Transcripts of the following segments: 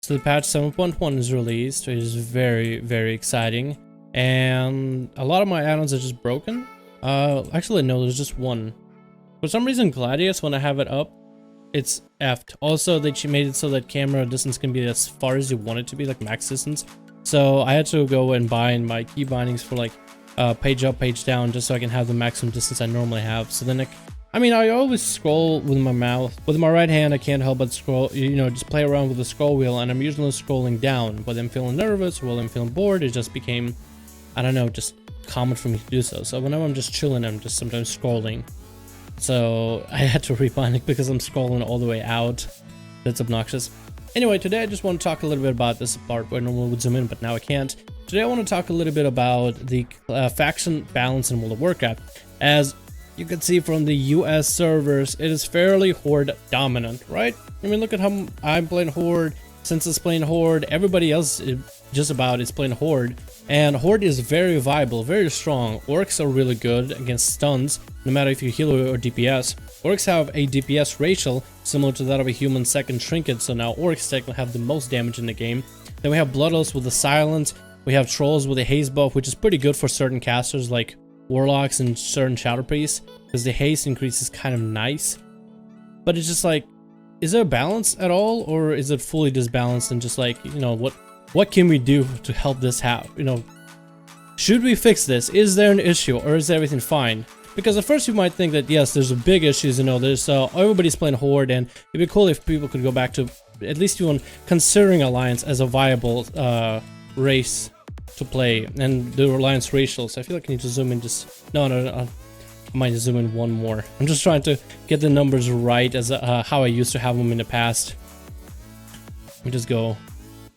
So the patch 7.1 is released, which is very, very exciting. And a lot of my add-ons are just broken. Actually, no, there's just one. For some reason, Gladius, when I have it up, it's effed. Also, they made it so that camera distance can be as far as you want it to be, like max distance. So I had to go and bind my key bindings for like page up, page down, just so I can have the maximum distance I normally have. So then I always scroll with my mouth. With my right hand, I can't help but scroll, you know, just play around with the scroll wheel, and I'm usually scrolling down. But I'm feeling nervous, while I'm feeling bored, it just became, I don't know, just common for me to do so. So whenever I'm just chilling, I'm just sometimes scrolling. So I had to rebind it because I'm scrolling all the way out. That's obnoxious. Anyway, today I just want to talk a little bit about this part where I normally would zoom in, but now I can't. Today I want to talk a little bit about the faction balance in World of Warcraft. As you can see from the US servers, it is fairly Horde dominant, right? I mean, look at how I'm playing Horde, Since it's playing Horde, everybody else just about is playing Horde. And Horde is very viable, very strong. Orcs are really good against stuns, no matter if you heal or DPS. Orcs have a DPS ratio similar to that of a human second trinket, so now Orcs technically have the most damage in the game. Then we have Blood Elves with the Silence. We have Trolls with a Haze buff, which is pretty good for certain casters like Warlocks and certain Shadow Priests, because the haste increase is kind of nice. But it's just like, is there a balance at all, or is it fully disbalanced and just like, you know, what can we do to help this happen? You know, should we fix this? Is there an issue, or is everything fine? Because at first you might think that yes, there's a big issues, you know, there's everybody's playing Horde, and it'd be cool if people could go back to at least even considering Alliance as a viable race to play, and the Alliance racials. I feel like I need to zoom in just no, I might zoom in one more. I'm just trying to get the numbers right as how I used to have them in the past. Let me just go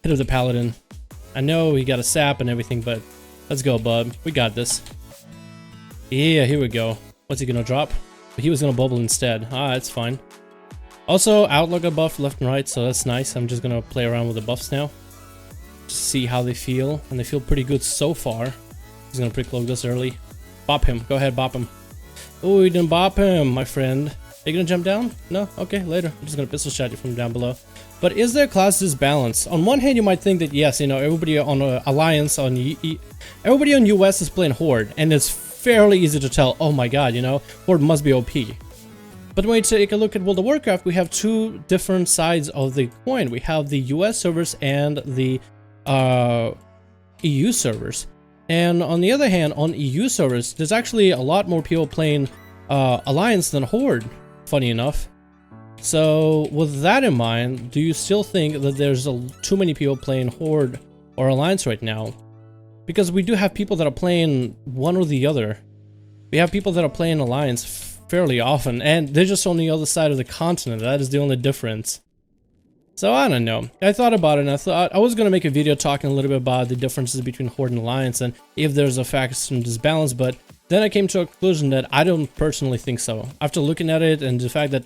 hit of the Paladin. I know he got a sap and everything, but let's go, bud. We got this. Yeah, here we go. What's he gonna drop? He was gonna bubble instead. Ah, that's fine. Also, Outlaw got buffed left and right, so that's nice. I'm just gonna play around with the buffs now, just see how they feel, and they feel pretty good so far. He's gonna pre-cloak this early. Bop him. Go ahead, bop him. Oh, you didn't bop him, my friend. Are you gonna jump down? No? Okay, later. I'm just gonna pistol shot you from down below. But is there class disbalance? On one hand, you might think that yes, you know, everybody on Alliance, everybody on US is playing Horde, and it's fairly easy to tell, oh my god, you know, Horde must be OP. But when you take a look at World of Warcraft, we have two different sides of the coin. We have the US servers and the EU servers. And on the other hand, on EU servers, there's actually a lot more people playing Alliance than Horde, funny enough. So with that in mind, do you still think that there's too many people playing Horde or Alliance right now? Because we do have people that are playing one or the other. We have people that are playing Alliance fairly often, and they're just on the other side of the continent. That is the only difference. So I don't know. I thought about it, and I thought I was going to make a video talking a little bit about the differences between Horde and Alliance and if there's a faction disbalance, but then I came to a conclusion that I don't personally think so. After looking at it and the fact that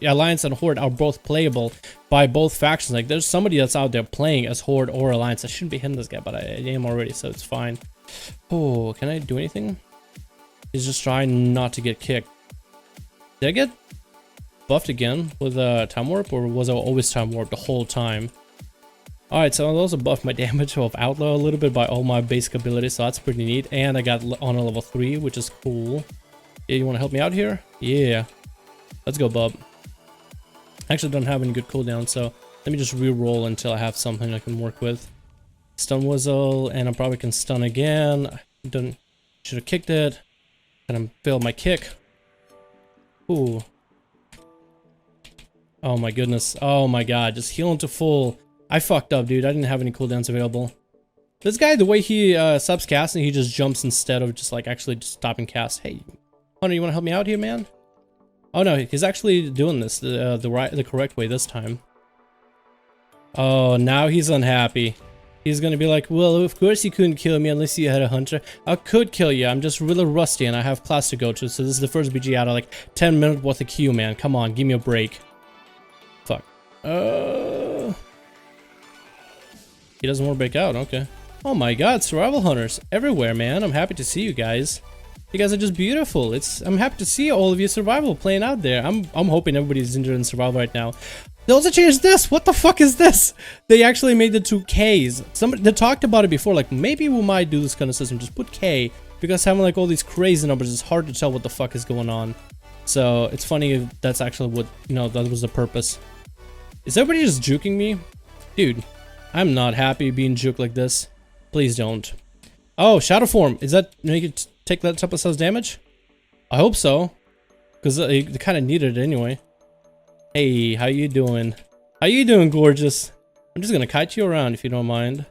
Alliance and Horde are both playable by both factions, like there's somebody that's out there playing as Horde or Alliance. I shouldn't be hitting this guy, but I am already, so it's fine. Oh, can I do anything? He's just trying not to get kicked. Did I get buffed again with time warp, or was I always time warp the whole time? Alright, so I also buffed my damage of Outlaw a little bit by all my basic abilities, so that's pretty neat. And I got on a level 3, which is cool. Yeah, you want to help me out here? Yeah. Let's go, bub. I actually don't have any good cooldown, so let me just re-roll until I have something I can work with. Stun Whistle, and I probably can stun again. Should have kicked it. And I failed my kick. Ooh. Oh my goodness. Oh my god. Just healing to full. I fucked up, dude. I didn't have any cooldowns available. This guy, the way he subs casting, he just jumps instead of just like actually just stopping cast. Hey, Hunter, you want to help me out here, man? Oh no, he's actually doing this the correct way this time. Oh, now he's unhappy. He's gonna be like, well, of course you couldn't kill me unless you had a hunter. I could kill you. I'm just really rusty and I have class to go to. So this is the first BG out of like 10 minutes worth of queue, man. Come on, give me a break. Fuck. He doesn't want to break out. Okay. Oh my god, survival hunters everywhere, man. I'm happy to see you guys. You guys are just beautiful. I'm happy to see all of you survival playing out there. I'm hoping everybody's injured in survival right now. They also changed this. What the fuck is this? They actually made it to Ks. Somebody, they talked about it before, like maybe we might do this kind of system, just put K, because having like all these crazy numbers is hard to tell what the fuck is going on. So it's funny if that's actually what, you know, that was the purpose. Is everybody just juking me? Dude, I'm not happy being juked like this. Please don't. Oh, Shadow Form. Is that make it take that type of size damage? I hope so, because they kind of needed it anyway. Hey, how you doing? How you doing, gorgeous? I'm just gonna kite you around if you don't mind.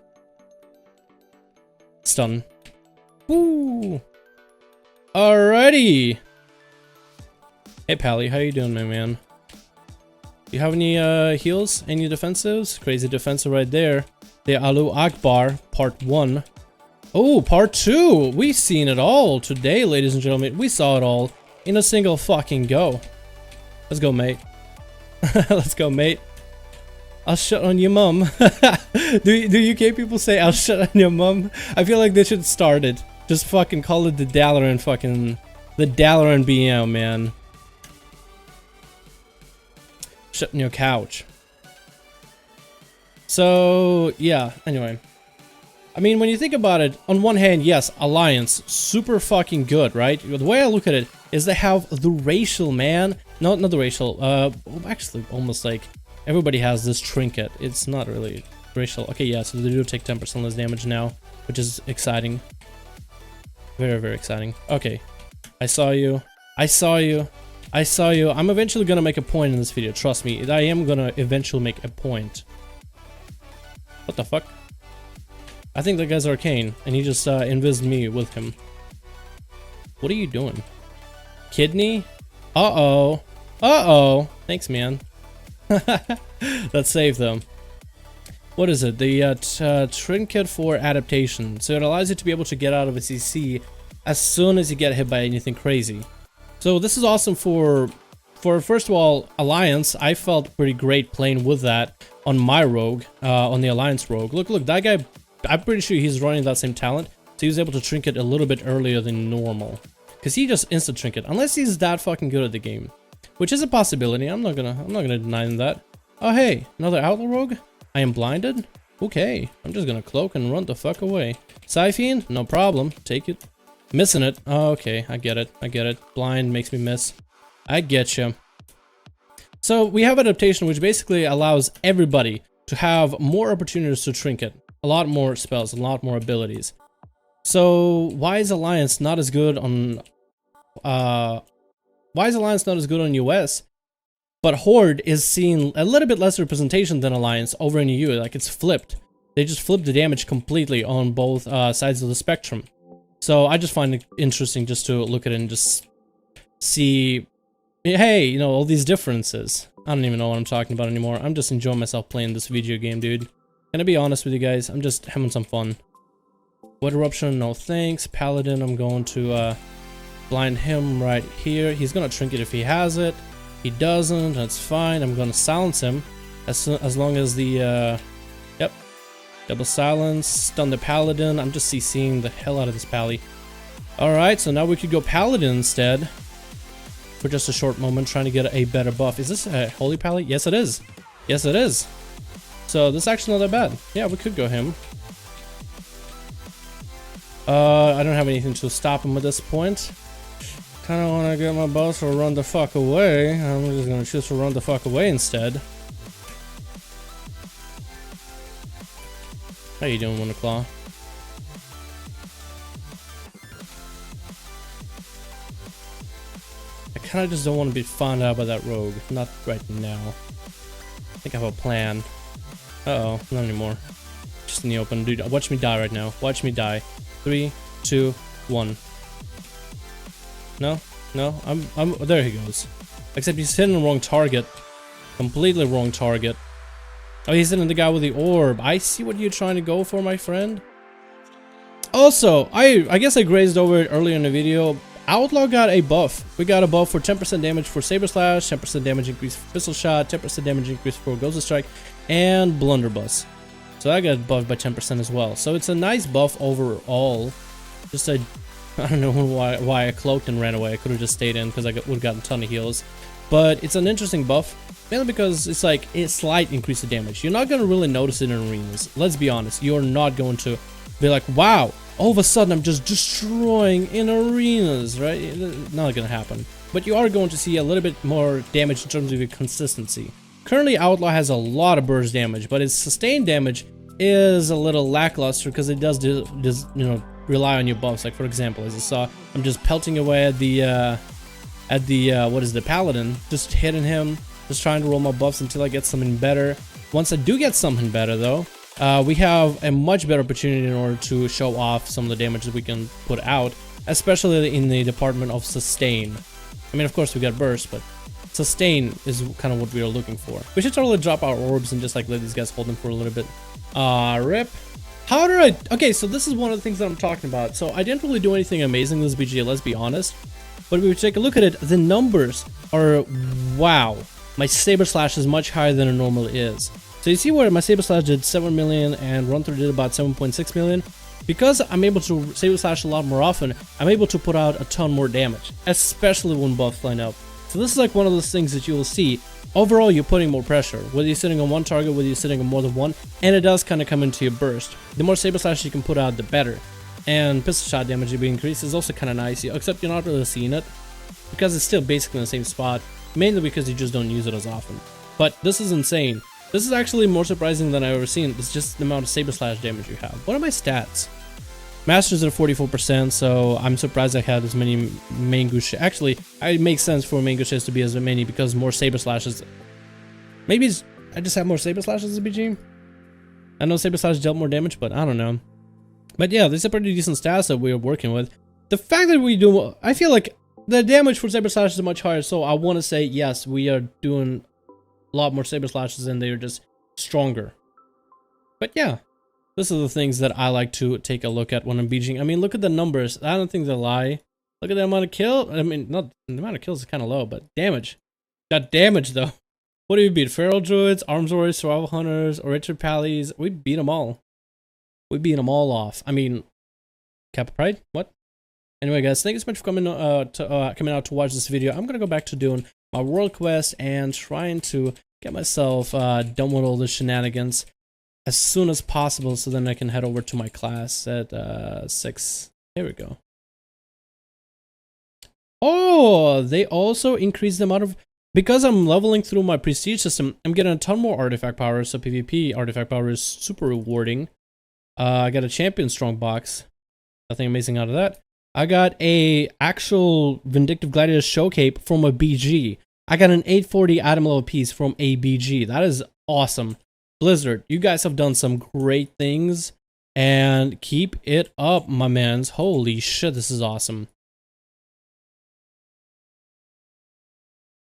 Stun. Woo! Alrighty. Hey, Pally, how you doing, my man? You have any heals? Any defensives? Crazy defensive right there. The Alu Akbar, part 1. Oh, part 2! We've seen it all today, ladies and gentlemen. We saw it all in a single fucking go. Let's go, mate. Let's go, mate. I'll shut on your mum. do UK people say I'll shut on your mum? I feel like they should start it. Just fucking call it the Dalaran fucking... the Dalaran BM, man. Shut on your couch. So, yeah, anyway. I mean, when you think about it, on one hand, yes, Alliance, super fucking good, right? The way I look at it is they have the racial, man. No, not the racial. Actually, almost like everybody has this trinket. It's not really racial. Okay, yeah, so they do take 10% less damage now, which is exciting. Very, very exciting. Okay, I saw you. I saw you. I saw you. I'm eventually gonna make a point in this video. Trust me, I am gonna eventually make a point. What the fuck? I think that guy's arcane, and he just invised me with him. What are you doing? Kidney? Uh-oh. Uh-oh. Thanks, man. That saved them. What is it? The trinket for adaptation. So it allows you to be able to get out of a CC as soon as you get hit by anything crazy. So this is awesome for first of all, Alliance. I felt pretty great playing with that on my rogue, on the Alliance rogue. Look, that guy... I'm pretty sure he's running that same talent, so he was able to trinket a little bit earlier than normal. Because he just instant trinket, unless he's that fucking good at the game. Which is a possibility, I'm not gonna deny him that. Oh hey, another Outlaw Rogue? I am blinded? Okay, I'm just gonna cloak and run the fuck away. Siphene? No problem, take it. Missing it? Oh, okay, I get it. Blind makes me miss. I get you. So we have adaptation, which basically allows everybody to have more opportunities to trinket. A lot more spells, a lot more abilities. So why is Alliance not as good on US, but Horde is seeing a little bit less representation than Alliance over in EU? Like, it's flipped. They just flipped the damage completely on both sides of the spectrum. So I just find it interesting just to look at it and just see, hey, you know, all these differences. I don't even know what I'm talking about anymore. I'm just enjoying myself playing this video game, dude. Can I be honest with you guys? I'm just having some fun. What eruption? No thanks. Paladin, I'm going to blind him right here. He's gonna trinket if he has it. He doesn't, that's fine. I'm gonna silence him as long as the yep, double silence, stun the Paladin. I'm just CCing the hell out of this Pally. Alright, so now we could go Paladin instead for just a short moment, trying to get a better buff. Is this a Holy Pally? Yes, it is. Yes, it is. So this is actually not that bad. Yeah, we could go him. I don't have anything to stop him at this point. Kinda wanna get my boss to run the fuck away. I'm just gonna choose to run the fuck away instead. How you doing, Wonderclaw? I kinda just don't want to be found out by that rogue. Not right now. I think I have a plan. Uh-oh, not anymore. Just in the open. Dude, watch me die right now. Watch me die. 3, 2, 1. No? No? I'm there he goes. Except he's hitting the wrong target. Completely wrong target. Oh, he's hitting the guy with the orb. I see what you're trying to go for, my friend. Also, I guess I grazed over it earlier in the video. Outlaw got a buff. We got a buff for 10% damage for Saber Slash, 10% damage increase for Pistol Shot, 10% damage increase for Ghost Strike, and Blunderbuss. So I got buffed by 10% as well. So it's a nice buff overall. Just I don't know why I cloaked and ran away. I could have just stayed in because I would have gotten a ton of heals. but it's an interesting buff, mainly because it's like a slight increase of damage. You're not going to really notice it in arenas. Let's be honest, you're not going to be like, wow, all of a sudden I'm just destroying in arenas, right? Not going to happen. But you are going to see a little bit more damage in terms of your consistency. Currently, Outlaw has a lot of burst damage, but its sustained damage is a little lackluster because it does rely on your buffs. Like for example, as you saw, I'm just pelting away at the what is the paladin, just hitting him, just trying to roll my buffs until I get something better. Once I do get something better though, we have a much better opportunity in order to show off some of the damage that we can put out, especially in the department of sustain. I mean, of course we got burst, but sustain is kind of what we are looking for. We should totally drop our orbs and just like let these guys hold them for a little bit. Rip. How did I... Okay, so this is one of the things that I'm talking about. So I didn't really do anything amazing this BG, let's be honest. But if we take a look at it, the numbers are... Wow. My Saber Slash is much higher than it normally is. So you see where my Saber Slash did 7 million and Run Through did about 7.6 million? Because I'm able to Saber Slash a lot more often, I'm able to put out a ton more damage. Especially when buffs line up. So this is like one of those things that you will see. Overall, you're putting more pressure, whether you're sitting on one target, whether you're sitting on more than one, and it does kind of come into your burst. The more Saber Slash you can put out, the better. And pistol shot damage being increased is also kind of nice, except you're not really seeing it, because it's still basically in the same spot, mainly because you just don't use it as often. But this is insane. This is actually more surprising than I've ever seen. It's just the amount of Saber Slash damage you have. What are my stats? Masters at 44%, so I'm surprised I had as many main Goose. Actually, it makes sense for main Goose to be as many because more Saber Slashes. Maybe I just have more Saber Slashes as a BG. I know Saber Slash dealt more damage, but I don't know. But yeah, these are pretty decent stats that we're working with. The fact that we do, I feel like the damage for Saber Slash is much higher, so I want to say yes, we are doing a lot more Saber Slashes and they're just stronger. But yeah. This are the things that I like to take a look at when I'm BGing. I mean, look at the numbers. I don't think they lie. Look at the amount of kills. I mean, not the amount of kills is kind of low, but damage. Got damage though. What do we beat? Feral Druids, Arms Warriors, Survival Hunters, or Richard Pallies. We beat them all. We beat them all off. I mean, Kappa Pride? What? Anyway, guys, thank you so much for coming out to watch this video. I'm gonna go back to doing my world quest and trying to get myself done with all the shenanigans as soon as possible, so then I can head over to my class at 6. Here we go. Oh, they also increased the amount of... Because I'm leveling through my prestige system, I'm getting a ton more artifact power, so PvP artifact power is super rewarding. I got a champion strong box. Nothing amazing out of that. I got a actual Vindictive Gladiator show cape from a BG. I got an 840 item level piece from a BG. That is awesome. Blizzard, you guys have done some great things, and keep it up, my mans. Holy shit, this is awesome.